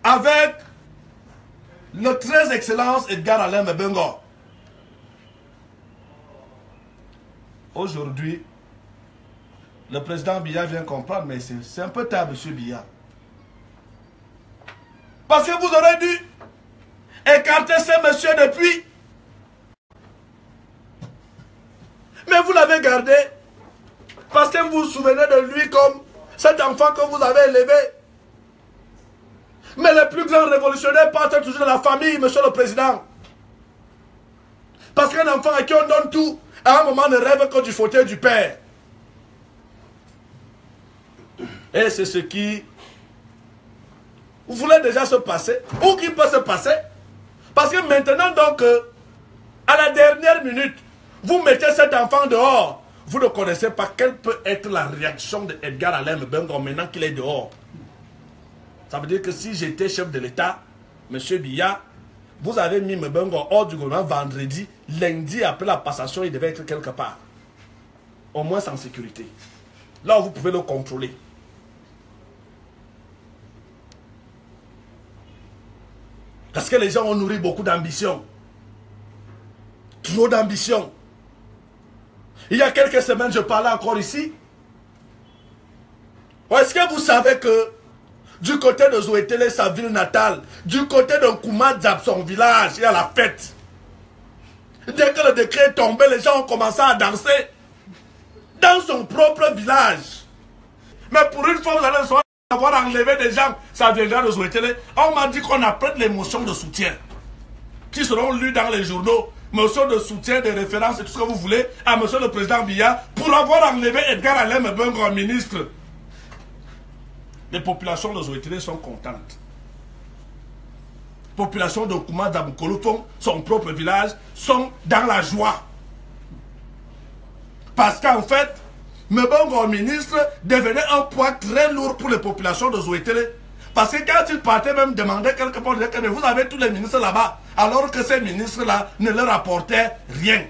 avec le très excellence Edgar Alain Mbengue. Aujourd'hui, le président Biya vient comprendre, mais c'est un peu tard, monsieur Biya. Parce que vous aurez dû écarter ce monsieur depuis. Mais vous l'avez gardé parce que vous vous souvenez de lui comme cet enfant que vous avez élevé. Mais les plus grands révolutionnaires partent toujours de la famille, monsieur le président. Parce qu'un enfant à qui on donne tout, à un moment ne rêve que du fauteuil du père. Et c'est ce qui voulait déjà se passer, ou qui peut se passer. Parce que maintenant donc, à la dernière minute, vous mettez cet enfant dehors. Vous ne connaissez pas quelle peut être la réaction de Edgar Alain Mbengue maintenant qu'il est dehors. Ça veut dire que si j'étais chef de l'État, M. Biya, vous avez mis Mbengue hors du gouvernement vendredi, lundi après la passation, il devait être quelque part. Au moins en sécurité. Là où vous pouvez le contrôler. Parce que les gens ont nourri beaucoup d'ambition. Trop d'ambition. Il y a quelques semaines, je parlais encore ici. Est-ce que vous savez que du côté de Zoétélé, sa ville natale, du côté de Koumadzab, son village, il y a la fête. Dès que le décret est tombé, les gens ont commencé à danser dans son propre village. Mais pour une fois, vous allez avoir enlevé des gens, ça viendra de Zoétélé. On m'a dit qu'on apprête les motions de soutien qui seront lues dans les journaux. Motions de soutien, de référence et tout ce que vous voulez à monsieur le président Biya pour avoir enlevé Edgar Alain Mbengue en ministre. Les populations de Zoétélé sont contentes. Population de Kouma Daboukoloufong, son propre village, sont dans la joie. Parce qu'en fait, Mbengue en ministre devenait un poids très lourd pour les populations de Zoétélé. Parce que quand ils partaient même demander quelque part, mais vous avez tous les ministres là-bas, alors que ces ministres-là ne leur apportaient rien.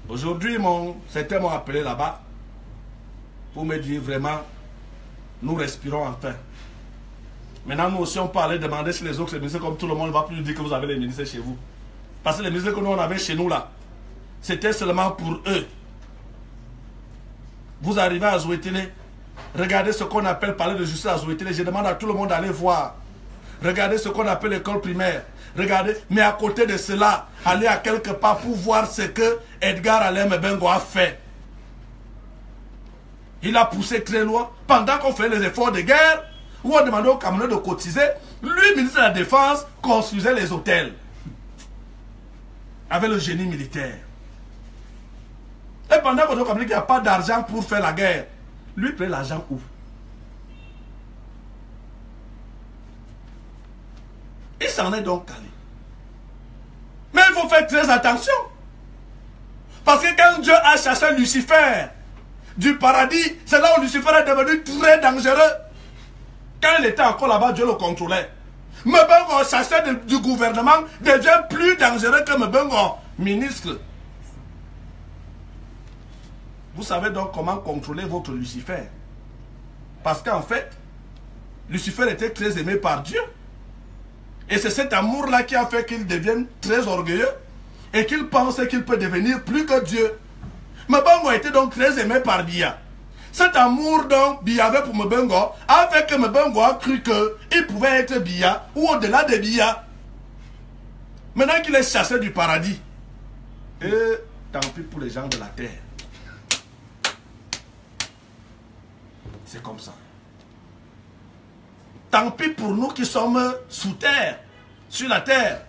Aujourd'hui, certains m'ont appelé là-bas pour me dire vraiment, nous respirons enfin. Maintenant, nous aussi, on peut aller demander chez les autres ministres, comme tout le monde ne va plus nous dire que vous avez les ministres chez vous. Parce que les ministres que nous on avait chez nous là, c'était seulement pour eux. Vous arrivez à Zoétélé, regardez ce qu'on appelle palais de justice à Zoétélé. Je demande à tout le monde d'aller voir. Regardez ce qu'on appelle l'école primaire. Regardez, mais à côté de cela, allez à quelque part pour voir ce que Edgar Alain Mbengue a fait. Il a poussé très loin. Pendant qu'on fait les efforts de guerre, où on demandait aux Camerounais de cotiser, lui, ministre de la Défense, construisait les hôtels. Avec le génie militaire. Et pendant qu'on dit qu'il n'y a pas d'argent pour faire la guerre, lui prend l'argent où? Il s'en est donc allé. Mais il faut faire très attention. Parce que quand Dieu a chassé Lucifer du paradis, c'est là où Lucifer est devenu très dangereux. Quand il était encore là-bas, Dieu le contrôlait. Mbengue, chassé du gouvernement, devient plus dangereux que Mbengue, ministre. Vous savez donc comment contrôler votre Lucifer. Parce qu'en fait, Lucifer était très aimé par Dieu. Et c'est cet amour-là qui a fait qu'il devienne très orgueilleux et qu'il pense qu'il peut devenir plus que Dieu. Mbengue était donc très aimé par Biya. Cet amour dont Biya avait pour Mbengue a fait que Mbengue a cru qu'il pouvait être Biya ou au-delà de Biya. Maintenant qu'il est chassé du paradis, et tant pis pour les gens de la terre. C'est comme ça. Tant pis pour nous qui sommes sous terre, sur la terre.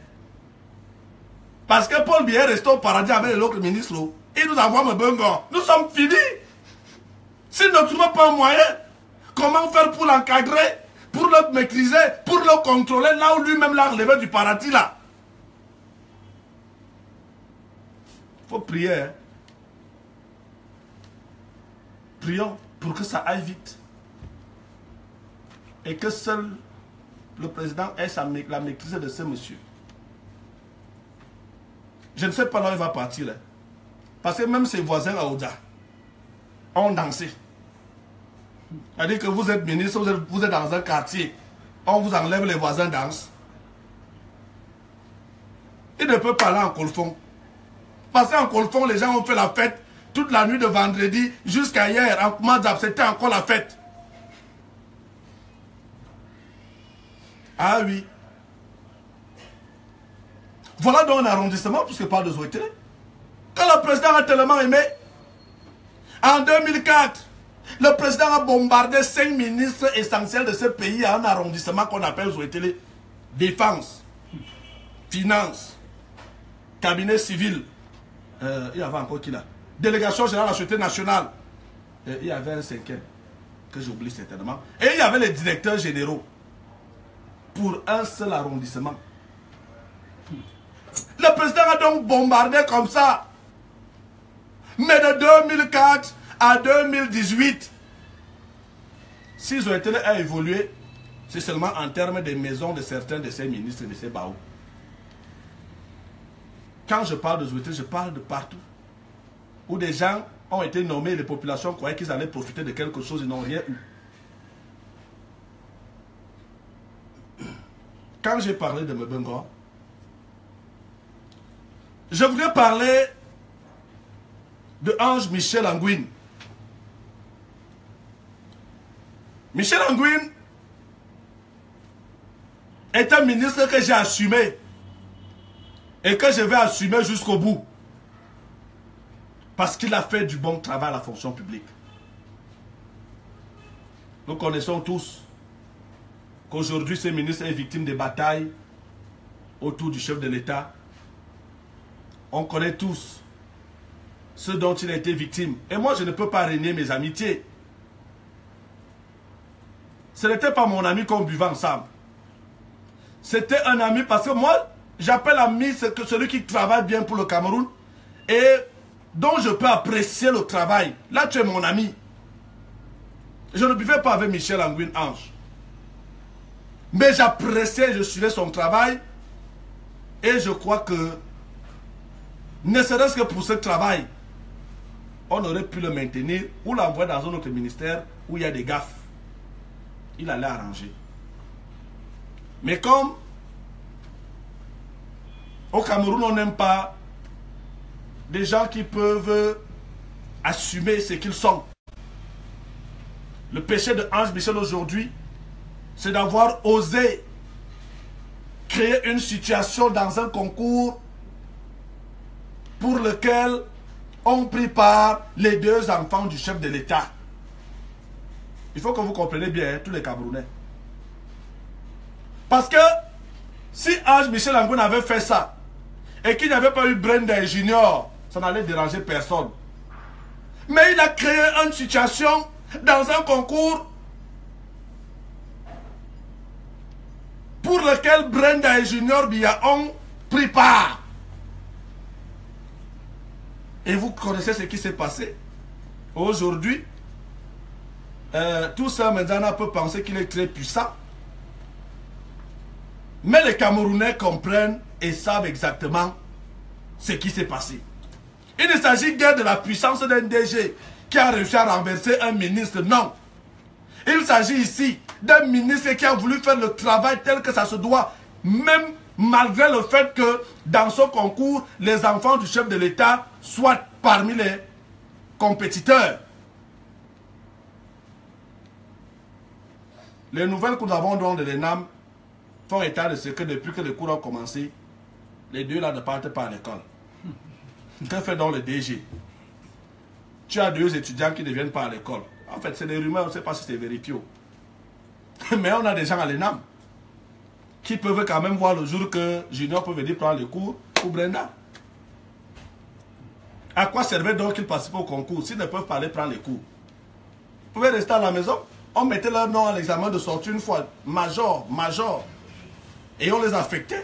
Parce que Paul Biya est resté au paradis avec l'autre ministre. Il nous envoie Mbengue. Nous sommes finis. S'il ne trouve pas un moyen, comment faire pour l'encadrer, pour le maîtriser, pour le contrôler, là où lui-même l'a relevé du paradis là? Il faut prier. Hein? Prions pour que ça aille vite. Et que seul le président ait la maîtrise de ce monsieur. Je ne sais pas là où il va partir. Hein. Parce que même ses voisins à Oda ont dansé. C'est-à-dire que vous êtes ministre, vous êtes dans un quartier. On vous enlève, les voisins dansent. Il ne peut pas aller en colfon. Parce qu'en colfon, les gens ont fait la fête toute la nuit de vendredi jusqu'à hier. En Mazab, c'était encore la fête. Ah oui. Voilà donc un arrondissement, puisque parle de Zoé Télé. Quand le président a tellement aimé, en 2004, le président a bombardé 5 ministres essentiels de ce pays à un arrondissement qu'on appelle Zoé Télé. Défense, finance, cabinet civil. Il y avait encore qui là? Délégation générale de la Sûreté nationale. Il y avait un 5e, que j'oublie certainement. Et il y avait les directeurs généraux. Pour un seul arrondissement. Le président a donc bombardé comme ça. Mais de 2004 à 2018, si Zoé Télé a évolué, c'est seulement en termes des maisons de certains de ces ministres et de ces baos. Quand je parle de Zoé Télé, je parle de partout. Où des gens ont été nommés, les populations croyaient qu'ils allaient profiter de quelque chose, ils n'ont rien eu. Quand j'ai parlé de Mbengo, je voulais parler de Ange Michel Angouin. Michel Angouin est un ministre que j'ai assumé et que je vais assumer jusqu'au bout. Parce qu'il a fait du bon travail à la fonction publique. Nous connaissons tous qu'aujourd'hui, ce ministre est victime des batailles autour du chef de l'État. On connaît tous ce dont il a été victime. Et moi, je ne peux pas renier mes amitiés. Ce n'était pas mon ami qu'on buvait ensemble. C'était un ami parce que moi, j'appelle ami celui qui travaille bien pour le Cameroun et dont je peux apprécier le travail. Là, tu es mon ami. Je ne buvais pas avec Michel Angouin Ange. Mais j'appréciais, je suivais son travail. Et je crois que, ne serait-ce que pour ce travail, on aurait pu le maintenir ou l'envoyer dans un autre ministère où il y a des gaffes. Il allait arranger. Mais comme au Cameroun, on n'aime pas des gens qui peuvent assumer ce qu'ils sont. Le péché de Ange Michel aujourd'hui, c'est d'avoir osé créer une situation dans un concours pour lequel ont pris part les 2 enfants du chef de l'État. Il faut que vous compreniez bien, hein, tous les Camerounais. Parce que si Ange Michel Angouin avait fait ça et qu'il n'y avait pas eu Brenda Junior, ça n'allait déranger personne. Mais il a créé une situation dans un concours pour lequel Brenda et Junior Biya ont pris part. Et vous connaissez ce qui s'est passé. Aujourd'hui, tout ça, maintenant, peut penser qu'il est très puissant. Mais les Camerounais comprennent et savent exactement ce qui s'est passé. Il ne s'agit guère de la puissance d'un DG qui a réussi à renverser un ministre, non. Il s'agit ici d'un ministre qui a voulu faire le travail tel que ça se doit, même malgré le fait que dans ce concours, les enfants du chef de l'État soient parmi les compétiteurs. Les nouvelles que nous avons dans de l'ENAM font état de ce que depuis que les cours ont commencé, les 2 là ne partent pas à l'école. Que fait donc le DG? Tu as 2 étudiants qui ne viennent pas à l'école. En fait, c'est des rumeurs, on ne sait pas si c'est vérifié. Mais on a des gens à l'ENAM qui peuvent quand même voir le jour que Junior peut venir prendre les cours pour Brenda. À quoi servait donc qu'ils participent au concours s'ils ne peuvent pas aller prendre les cours? Vous pouvez rester à la maison. On mettait leur nom à l'examen de sortie une fois. Major. Et on les affectait.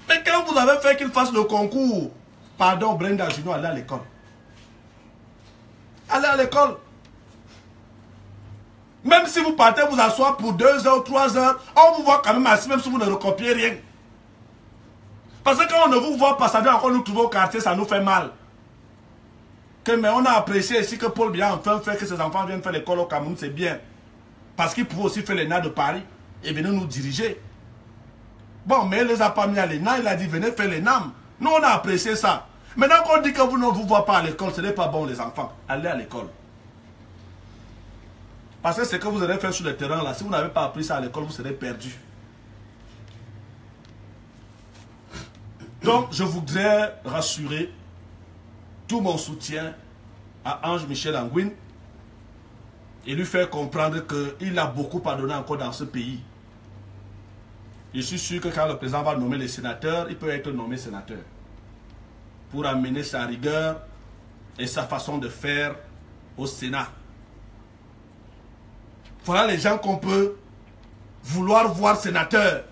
Mais quand vous avez fait qu'ils fassent le concours, pardon, Brenda Junior, allez à l'école. Allez à l'école. Même si vous partez vous asseoir pour 2 heures, 3 heures, on vous voit quand même assis, même si vous ne recopiez rien. Parce que quand on ne vous voit pas, ça veut encore nous trouver au quartier, ça nous fait mal. mais on a apprécié ici que Paul Biya enfin fait que ses enfants viennent faire l'école au Cameroun, c'est bien. Parce qu'il pouvait aussi faire l'ENA de Paris et venir nous diriger. Bon, mais il ne les a pas mis à l'ENA, il a dit venez faire l'ENAM. Nous, on a apprécié ça. Maintenant qu'on dit que vous ne vous voyez pas à l'école, ce n'est pas bon les enfants. Allez à l'école. Parce que ce que vous allez faire sur le terrain là, si vous n'avez pas appris ça à l'école, vous serez perdu. Donc, je voudrais rassurer tout mon soutien à Ange Michel Angouin et lui faire comprendre qu'il a beaucoup à donner encore dans ce pays. Je suis sûr que quand le président va nommer les sénateurs, il peut être nommé sénateur pour amener sa rigueur et sa façon de faire au Sénat. Voilà les gens qu'on peut vouloir voir sénateur.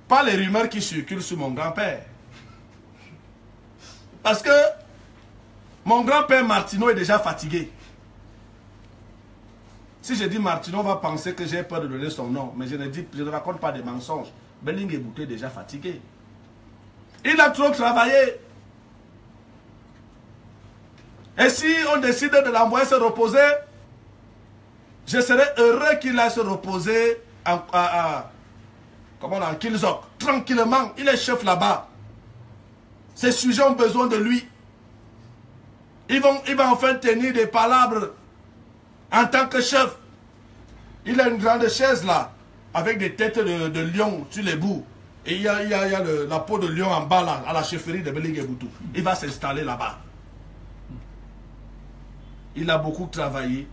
Pas les rumeurs qui circulent sur mon grand-père. Parce que mon grand-père Martineau est déjà fatigué. Si je dis Martineau, on va penser que j'ai peur de donner son nom. Mais je ne raconte pas des mensonges. Belling Ebouté est déjà fatigué. Il a trop travaillé. Et si on décide de l'envoyer se reposer, je serais heureux qu'il aille se reposer en Kilzok. Tranquillement, il est chef là-bas. Ces sujets ont besoin de lui. Il va enfin tenir des palabres en tant que chef. Il a une grande chaise là, avec des têtes de lion sur les bouts. Et il y a la peau de lion en bas là, à la chefferie de Belling Eboutou. Il va s'installer là-bas. Il a beaucoup travaillé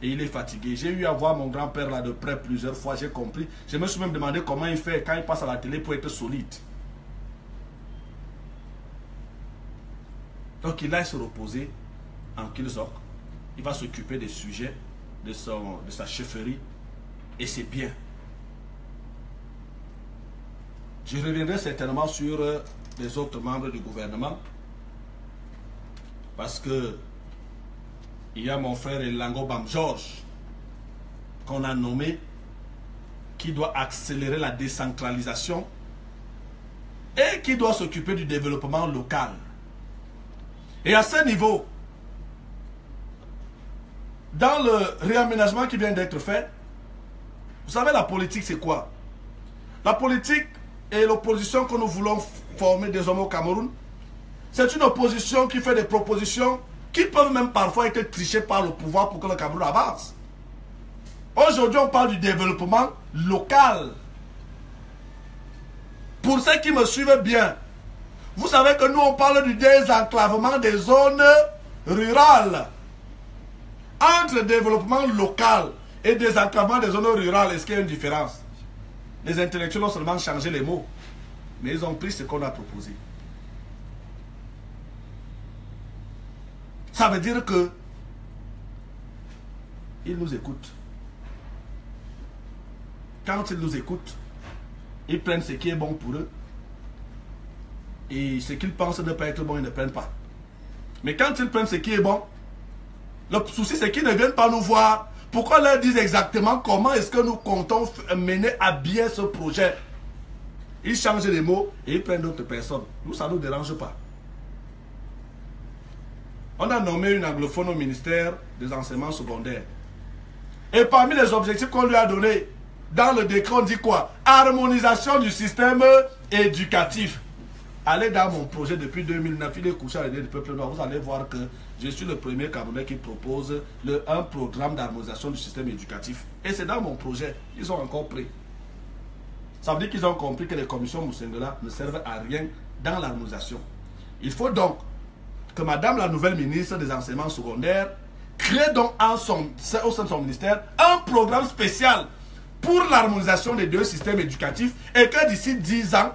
et il est fatigué. J'ai eu à voir mon grand-père là de près plusieurs fois, j'ai compris. Je me suis même demandé comment il fait quand il passe à la télé pour être solide. Donc il aille se reposer en Kilzok. Il va s'occuper des sujets de sa chefferie. Et c'est bien. Je reviendrai certainement sur les autres membres du gouvernement. Parce que il y a mon frère Elango Bam Georges qu'on a nommé, qui doit accélérer la décentralisation et qui doit s'occuper du développement local. Et à ce niveau, dans le réaménagement qui vient d'être fait, vous savez la politique c'est quoi? La politique et l'opposition que nous voulons former désormais au Cameroun, c'est une opposition qui fait des propositions qui peuvent même parfois être trichées par le pouvoir pour que le Cameroun avance. Aujourd'hui, on parle du développement local. Pour ceux qui me suivent bien, vous savez que nous, on parle du désenclavement des zones rurales. Entre développement local et désenclavement des zones rurales, est-ce qu'il y a une différence? Les intellectuels ont seulement changé les mots, mais ils ont pris ce qu'on a proposé. Ça veut dire que ils nous écoutent. Quand ils nous écoutent, ils prennent ce qui est bon pour eux. Et ce qu'ils pensent ne pas être bon, ils ne prennent pas. Mais quand ils prennent ce qui est bon, le souci c'est qu'ils ne viennent pas nous voir. Pourquoi leur disent exactement comment est-ce que nous comptons mener à bien ce projet? Ils changent les mots et ils prennent d'autres personnes. Nous, ça ne nous dérange pas. On a nommé une anglophone au ministère des enseignements secondaires. Et parmi les objectifs qu'on lui a donnés, dans le décret, on dit quoi? Harmonisation du système éducatif. Allez dans mon projet depuis 2009, il est couché à l'idée du peuple noir. Vous allez voir que je suis le premier Camerounais qui propose un programme d'harmonisation du système éducatif. Et c'est dans mon projet. Ils ont encore pris. Ça veut dire qu'ils ont compris que les commissions Moussengela ne servent à rien dans l'harmonisation. Il faut donc que Madame la nouvelle ministre des enseignements secondaires crée donc au sein de son ministère un programme spécial pour l'harmonisation des deux systèmes éducatifs et que d'ici 10 ans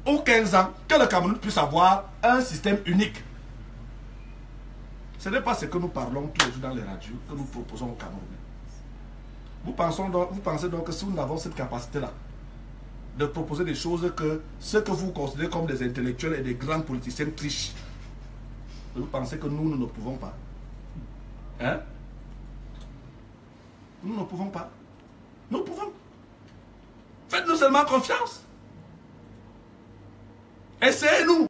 ou 15 ans, que le Cameroun puisse avoir un système unique. Ce n'est pas ce que nous parlons tous les jours dans les radios, que nous proposons au Cameroun. Vous pensez donc que si nous avons cette capacité-là, de proposer des choses que ceux que vous considérez comme des intellectuels et des grands politiciens trichent, vous pensez que nous ne pouvons pas? Hein? Nous ne pouvons pas. Nous pouvons. Faites-nous seulement confiance. Essayez-nous.